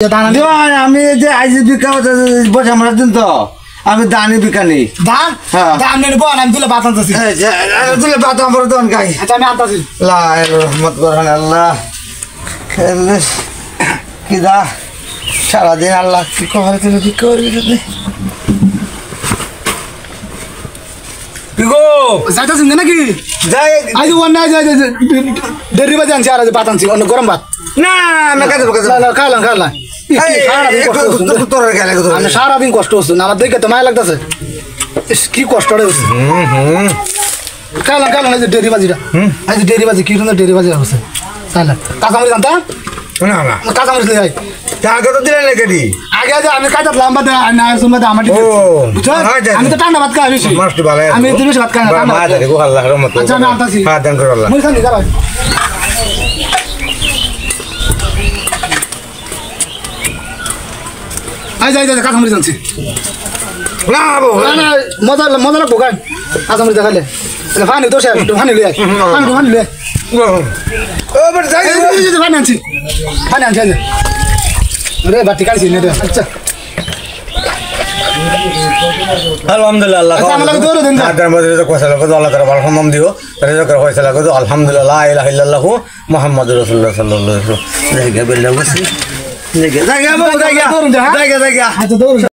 আমি যে আইজ বিকা বসে আমার দিন তো আমি দানি বিকা নেই ধান ধান নেব আমি তুলে বাত আনতাছি তুলে বাত আমার দোকান গাই আচ্ছা আমি আনতাছি লা রহমত করেন আল্লাহ কি দা সারাদিন আল্লাহ কি করে তুলে বিকা বিগো যাইতাছি নাকি যাই আইজ ওনা যাই দেরি বাজে আনছি আর বাত আনছি অন্য গরম ভাত না আমি কাজে খাইলাম সারাদিন কষ্ট হচ্ছে না আমার দেখে তো মায়া লাগতেছে কি কষ্ট হচ্ছে খাইলাম এই যে ডেরি বাজিটা আজ ডেরি বাজি কি সুন্দর ডেরি বাজি হচ্ছে খাইলাম কাঁচামরিচ আনতা না কাঁচামরিচ নিয়ে যাই আগে তো দিলেন নাকি আগে যে আমি কাঁচা লম্বা না সুন্দর আমার আমি তো ঠান্ডা ভাত খাই বেশি আমি তো বেশি ভাত খাই না আচ্ছা আমি আনতাছি মুই খানি যাবা আই যাই কাঁচামরিচ আনছি না মজা লাগবো গান কাঁচামরিচ দেখালে ফানি তো ফানি লই ফানি লই ফানি আনছি রে বাটি কাটছি নে রে আচ্ছা আলহামদুলিল্লাহ আচ্ছা আমাকে দৌড় দেন তার মধ্যে তো কইছাল কত আল্লাহ তাআলা ভালো সম্মান দিও তারে যখন কইছাল কত আলহামদুলিল্লাহ লা ইলাহা ইল্লাল্লাহ মুহাম্মাদুর রাসূলুল্লাহ সাল্লাল্লাহু আলাইহি ওয়াসাল্লাম জায়গা বেলা বসে জায়গা আচ্ছা দৌড়